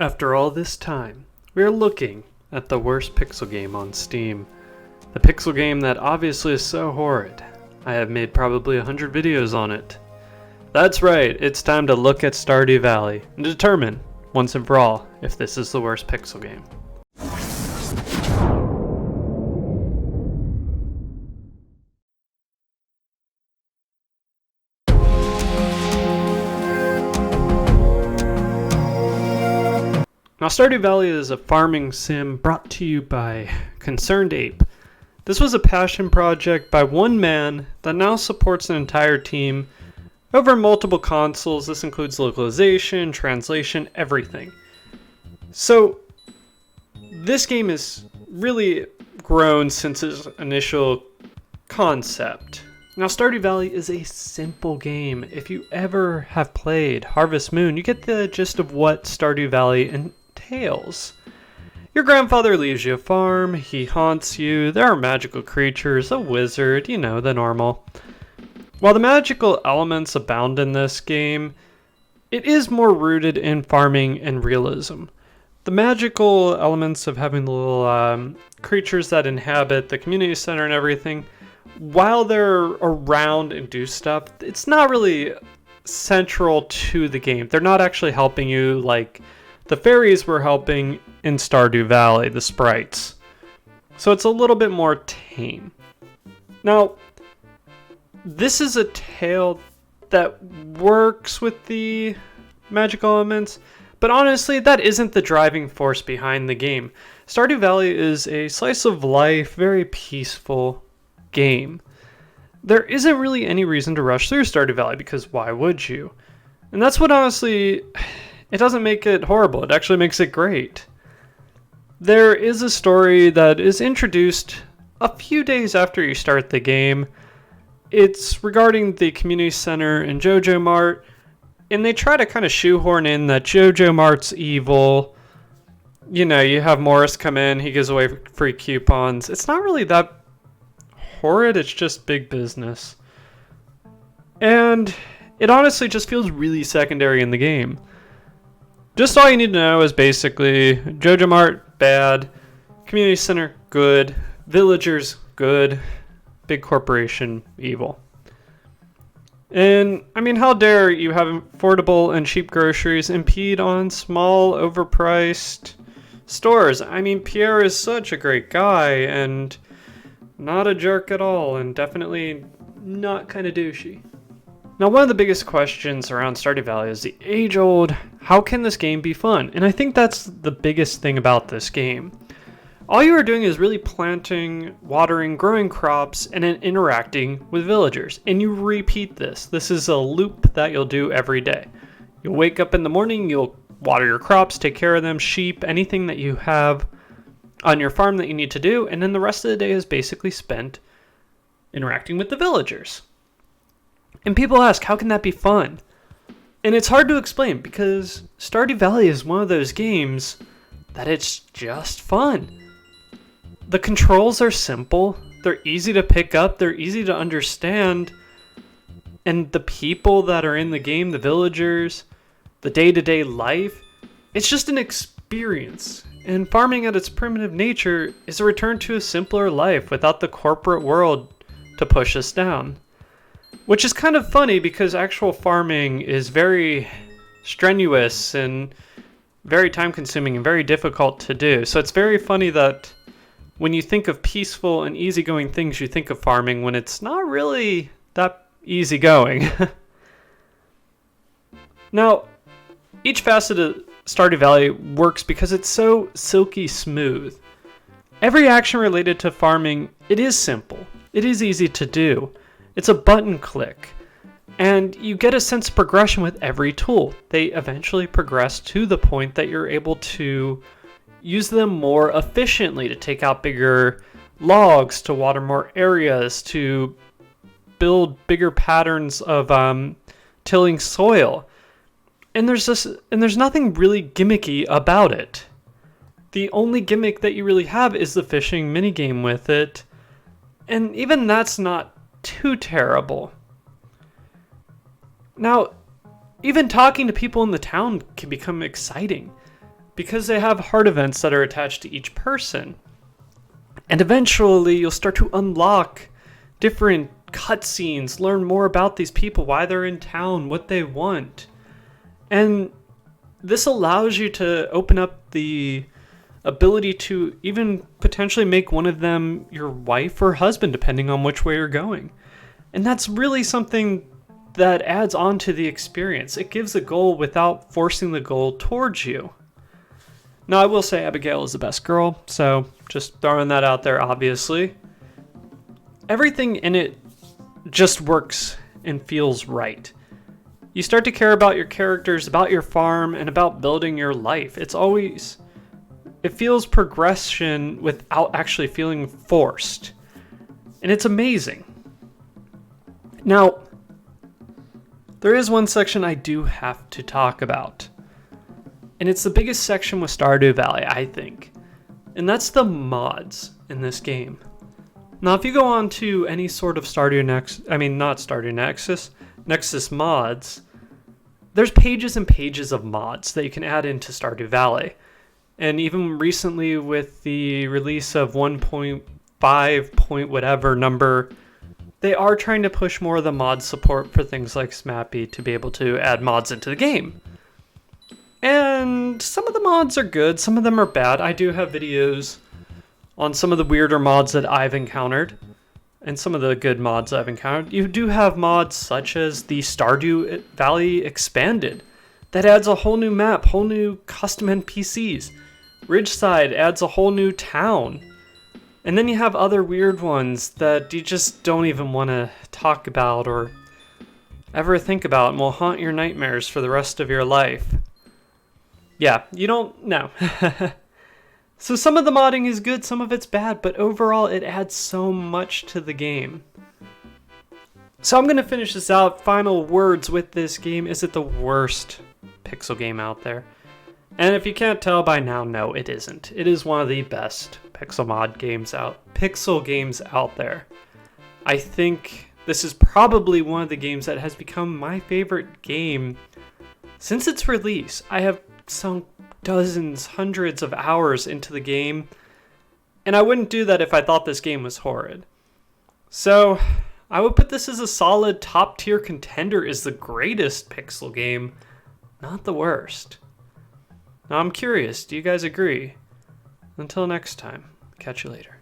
After all this time, we are looking at the worst pixel game on Steam. The pixel game that obviously is so horrid. I have made probably 100 videos on it. That's right, it's time to look at Stardew Valley and determine, once and for all, if this is the worst pixel game. Now, Stardew Valley is a farming sim brought to you by Concerned Ape. This was a passion project by one man that now supports an entire team over multiple consoles. This includes localization, translation, everything. So, this game has really grown since its initial concept. Now, Stardew Valley is a simple game. If you ever have played Harvest Moon, you get the gist of what Stardew Valley entails. Your grandfather leaves you a farm, he haunts you, there are magical creatures, a wizard, you know, the normal. While the magical elements abound in this game, it is more rooted in farming and realism. The magical elements of having the little creatures that inhabit the community center and everything, while they're around and do stuff, it's not really central to the game. They're not actually helping you like the fairies were helping in Stardew Valley, the sprites. So it's a little bit more tame. Now, this is a tale that works with the magical elements, but honestly, that isn't the driving force behind the game. Stardew Valley is a slice of life, very peaceful game. There isn't really any reason to rush through Stardew Valley, because why would you? And that's what honestly, it doesn't make it horrible, it actually makes it great. There is a story that is introduced a few days after you start the game. It's regarding the community center in Joja Mart, and they try to kind of shoehorn in that Joja Mart's evil. You know, you have Morris come in, he gives away free coupons. It's not really that horrid, it's just big business. And it honestly just feels really secondary in the game. Just all you need to know is basically Joja Mart, bad, community center, good, villagers, good, big corporation, evil. And, I mean, how dare you have affordable and cheap groceries impede on small, overpriced stores? I mean, Pierre is such a great guy and not a jerk at all, and definitely not kind of douchey. Now, one of the biggest questions around Stardew Valley is the age-old, how can this game be fun? And I think that's the biggest thing about this game. All you are doing is really planting, watering, growing crops, and then interacting with villagers. And you repeat this. This is a loop that you'll do every day. You'll wake up in the morning, you'll water your crops, take care of them, sheep, anything that you have on your farm that you need to do, and then the rest of the day is basically spent interacting with the villagers. And people ask, how can that be fun? And it's hard to explain because Stardew Valley is one of those games that it's just fun. The controls are simple, they're easy to pick up, they're easy to understand, and the people that are in the game, the villagers, the day-to-day life, it's just an experience. And farming at its primitive nature is a return to a simpler life without the corporate world to push us down. Which is kind of funny because actual farming is very strenuous and very time consuming and very difficult to do. So it's very funny that when you think of peaceful and easygoing things, you think of farming when it's not really that easygoing. Now, each facet of Stardew Valley works because it's so silky smooth. Every action related to farming, it is simple. It is easy to do. It's a button click, and you get a sense of progression with every tool. They eventually progress to the point that you're able to use them more efficiently to take out bigger logs, to water more areas, to build bigger patterns of tilling soil. And there's nothing really gimmicky about it. The only gimmick that you really have is the fishing minigame with it, and even that's not too terrible. Now, even talking to people in the town can become exciting because they have heart events that are attached to each person. And eventually you'll start to unlock different cutscenes, learn more about these people, why they're in town, what they want. And this allows you to open up the ability to even potentially make one of them your wife or husband, depending on which way you're going. And that's really something that adds on to the experience. It gives a goal without forcing the goal towards you. Now, I will say Abigail is the best girl, so just throwing that out there, obviously. Everything in it just works and feels right. You start to care about your characters, about your farm, and about building your life. It feels progression without actually feeling forced. And it's amazing. Now, there is one section I do have to talk about. And it's the biggest section with Stardew Valley, I think. And that's the mods in this game. Now, if you go on to any sort of Nexus mods, there's pages and pages of mods that you can add into Stardew Valley. And even recently with the release of 1.5 point whatever number, they are trying to push more of the mod support for things like Smappy to be able to add mods into the game. And some of the mods are good, some of them are bad. I do have videos on some of the weirder mods that I've encountered, and some of the good mods I've encountered. You do have mods such as the Stardew Valley Expanded, that adds a whole new map, whole new custom NPCs. Ridgeside adds a whole new town. And then you have other weird ones that you just don't even want to talk about or ever think about and will haunt your nightmares for the rest of your life. Yeah, you don't know. So some of the modding is good, some of it's bad, but overall it adds so much to the game. So I'm going to finish this out. Final words with this game. Is it the worst pixel game out there? And if you can't tell by now, no, it isn't. It is one of the best pixel games out there. I think this is probably one of the games that has become my favorite game since its release. I have sunk dozens, hundreds of hours into the game, and I wouldn't do that if I thought this game was horrid. So I would put this as a solid top tier contender. Is the greatest pixel game, not the worst. Now I'm curious, do you guys agree? Until next time, catch you later.